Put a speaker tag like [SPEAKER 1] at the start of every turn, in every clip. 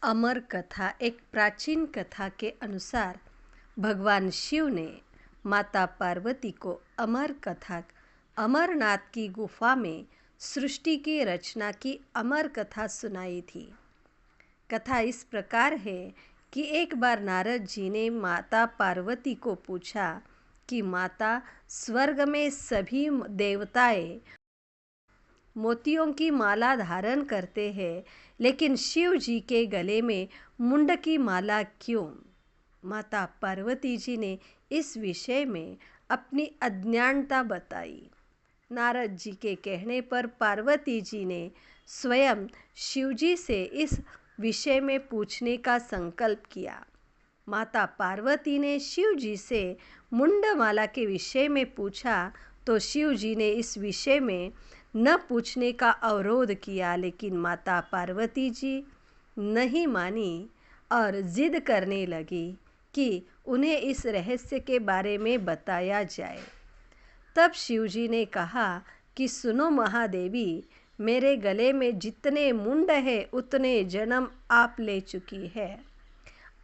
[SPEAKER 1] अमर कथा। एक प्राचीन कथा के अनुसार भगवान शिव ने माता पार्वती को अमर कथा अमरनाथ की गुफा में सृष्टि की रचना की अमर कथा सुनाई थी। कथा इस प्रकार है कि एक बार नारद जी ने माता पार्वती को पूछा कि माता, स्वर्ग में सभी देवताएं मोतियों की माला धारण करते हैं, लेकिन शिव जी के गले में मुंड की माला क्यों? माता पार्वती जी ने इस विषय में अपनी अज्ञानता बताई। नारद जी के कहने पर पार्वती जी ने स्वयं शिव जी से इस विषय में पूछने का संकल्प किया। माता पार्वती ने शिव जी से मुंडमाला के विषय में पूछा तो शिव जी ने इस विषय में न पूछने का अवरोध किया, लेकिन माता पार्वती जी नहीं मानी और जिद करने लगी कि उन्हें इस रहस्य के बारे में बताया जाए। तब शिव जी ने कहा कि सुनो महादेवी, मेरे गले में जितने मुंड है उतने जन्म आप ले चुकी है।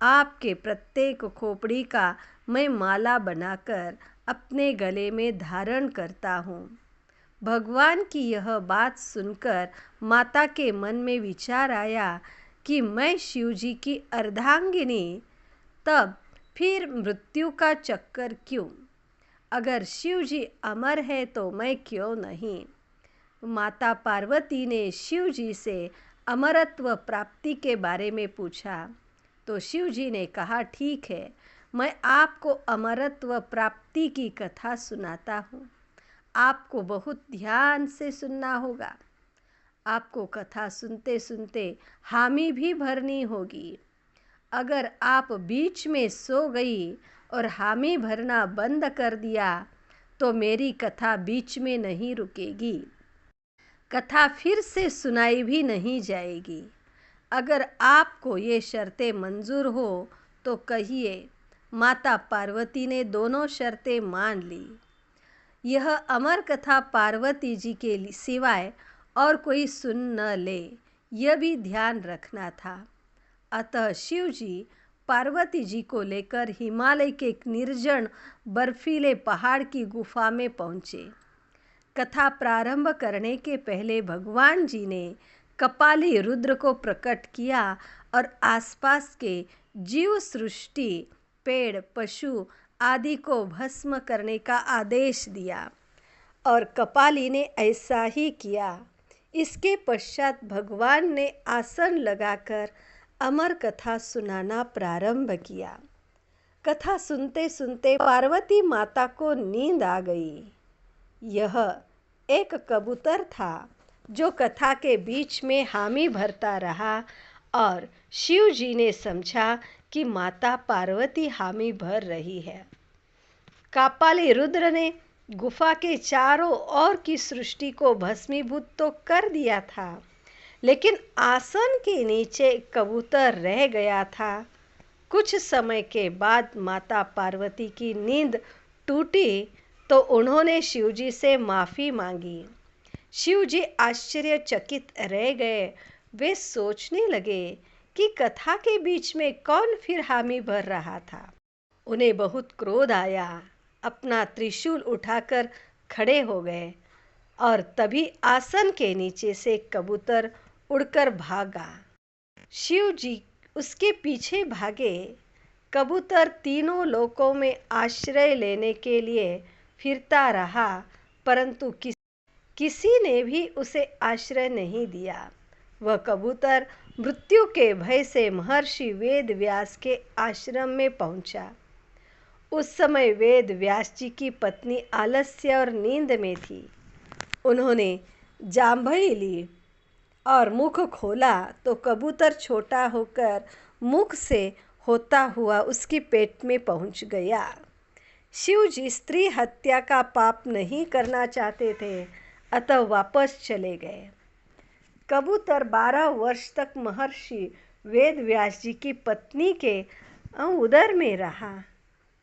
[SPEAKER 1] आपके प्रत्येक खोपड़ी का मैं माला बनाकर अपने गले में धारण करता हूँ। भगवान की यह बात सुनकर माता के मन में विचार आया कि मैं शिव जी की अर्धांगिनी, तब फिर मृत्यु का चक्कर क्यों? अगर शिव जी अमर है तो मैं क्यों नहीं? माता पार्वती ने शिव जी से अमरत्व प्राप्ति के बारे में पूछा तो शिव जी ने कहा, ठीक है, मैं आपको अमरत्व प्राप्ति की कथा सुनाता हूँ। आपको बहुत ध्यान से सुनना होगा। आपको कथा सुनते सुनते हामी भी भरनी होगी। अगर आप बीच में सो गई और हामी भरना बंद कर दिया तो मेरी कथा बीच में नहीं रुकेगी, कथा फिर से सुनाई भी नहीं जाएगी। अगर आपको ये शर्तें मंजूर हो तो कहिए। माता पार्वती ने दोनों शर्तें मान ली। यह अमर कथा पार्वती जी के सिवाय और कोई सुन न ले, यह भी ध्यान रखना था। अतः शिव जी पार्वती जी को लेकर हिमालय के एक निर्जन बर्फीले पहाड़ की गुफा में पहुँचे। कथा प्रारंभ करने के पहले भगवान जी ने कपाली रुद्र को प्रकट किया और आसपास के जीव सृष्टि, पेड़, पशु आदि को भस्म करने का आदेश दिया और कपाली ने ऐसा ही किया। इसके पश्चात भगवान ने आसन लगाकर अमर कथा सुनाना प्रारंभ किया। कथा सुनते सुनते पार्वती माता को नींद आ गई। यह एक कबूतर था जो कथा के बीच में हामी भरता रहा और शिव जी ने समझा कि माता पार्वती हामी भर रही है। कपाली रुद्र ने गुफा के चारों ओर की सृष्टि को भस्मीभूत तो कर दिया था, लेकिन आसन के नीचे कबूतर रह गया था। कुछ समय के बाद माता पार्वती की नींद टूटी तो उन्होंने शिव जी से माफ़ी मांगी। शिव जी आश्चर्यचकित रह गए। वे सोचने लगे कि कथा के बीच में कौन फिर हामी भर रहा था। उन्हें बहुत क्रोध आया। अपना त्रिशूल उठाकर खड़े हो गए और तभी आसन के नीचे से कबूतर उड़कर भागा। शिव जी उसके पीछे भागे। कबूतर तीनों लोकों में आश्रय लेने के लिए फिरता रहा, परंतु किसी ने भी उसे आश्रय नहीं दिया। वह कबूतर मृत्यु के भय से महर्षि वेद व्यास के आश्रम में पहुंचा। उस समय वेद व्यास जी की पत्नी आलस्य और नींद में थी। उन्होंने जांभई ली और मुख खोला तो कबूतर छोटा होकर मुख से होता हुआ उसके पेट में पहुंच गया। शिव जी स्त्री हत्या का पाप नहीं करना चाहते थे, अतः वापस चले गए। कबूतर 12 वर्ष तक महर्षि वेद व्यास जी की पत्नी के उदर में रहा।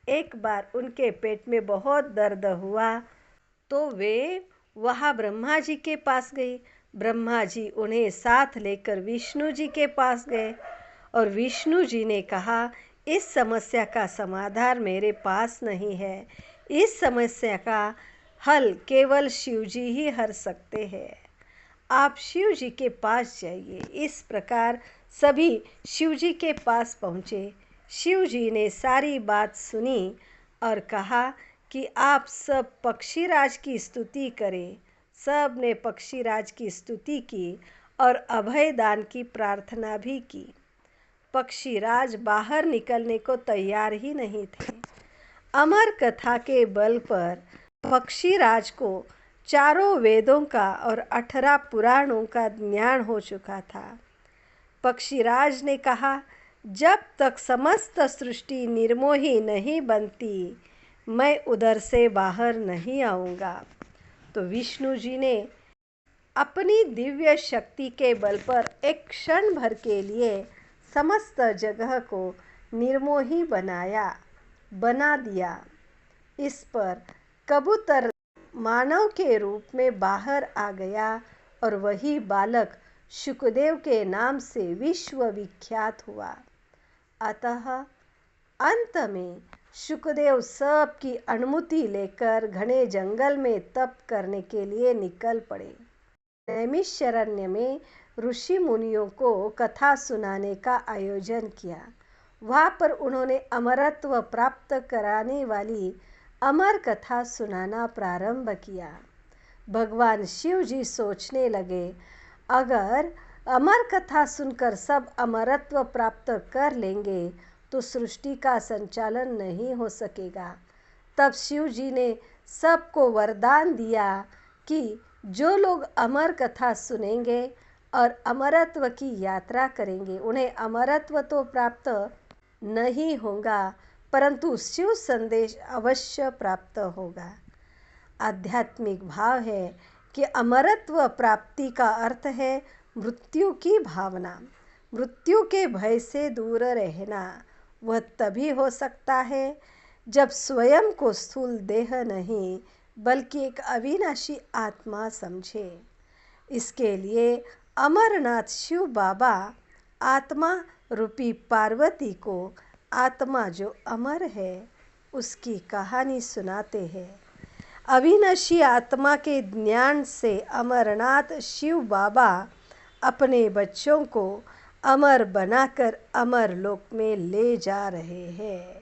[SPEAKER 1] एक बार उनके पेट में बहुत दर्द हुआ तो वे वहाँ ब्रह्मा जी के पास गई। ब्रह्मा जी उन्हें साथ लेकर विष्णु जी के पास गए और विष्णु जी ने कहा, इस समस्या का समाधान मेरे पास नहीं है, इस समस्या का हल केवल शिव जी ही हर सकते हैं, आप शिव जी के पास जाइए। इस प्रकार सभी शिव जी के पास पहुँचे। शिव जी ने सारी बात सुनी और कहा कि आप सब पक्षीराज की स्तुति करें। सब ने पक्षीराज की स्तुति की और अभय दान की प्रार्थना भी की। पक्षीराज बाहर निकलने को तैयार ही नहीं थे। अमर कथा के बल पर पक्षीराज को चारों वेदों का और 18 पुराणों का ज्ञान हो चुका था। पक्षीराज ने कहा, जब तक समस्त सृष्टि निर्मोही नहीं बनती, मैं उधर से बाहर नहीं आऊँगा। तो विष्णु जी ने अपनी दिव्य शक्ति के बल पर एक क्षण भर के लिए समस्त जगह को निर्मोही बना दिया। इस पर कबूतर मानव के रूप में बाहर आ गया और वही बालक शुकदेव के नाम से विश्व विख्यात हुआ। अतः अंत में शुकदेव सब की अनुमति लेकर घने जंगल में तप करने के लिए निकल पड़े। नैमिषारण्य में ऋषि मुनियों को कथा सुनाने का आयोजन किया। वहाँ पर उन्होंने अमरत्व प्राप्त कराने वाली अमर कथा सुनाना प्रारंभ किया। भगवान शिव जी सोचने लगे, अगर अमर कथा सुनकर सब अमरत्व प्राप्त कर लेंगे तो सृष्टि का संचालन नहीं हो सकेगा। तब शिव जी ने सबको वरदान दिया कि जो लोग अमर कथा सुनेंगे और अमरत्व की यात्रा करेंगे, उन्हें अमरत्व तो प्राप्त नहीं होगा, परंतु शिव संदेश अवश्य प्राप्त होगा। आध्यात्मिक भाव है कि अमरत्व प्राप्ति का अर्थ है मृत्यु की भावना, मृत्यु के भय से दूर रहना। वह तभी हो सकता है जब स्वयं को स्थूल देह नहीं बल्कि एक अविनाशी आत्मा समझे। इसके लिए अमरनाथ शिव बाबा आत्मा रूपी पार्वती को आत्मा जो अमर है उसकी कहानी सुनाते हैं। अविनाशी आत्मा के ज्ञान से अमरनाथ शिव बाबा अपने बच्चों को अमर बनाकर अमर लोक में ले जा रहे हैं।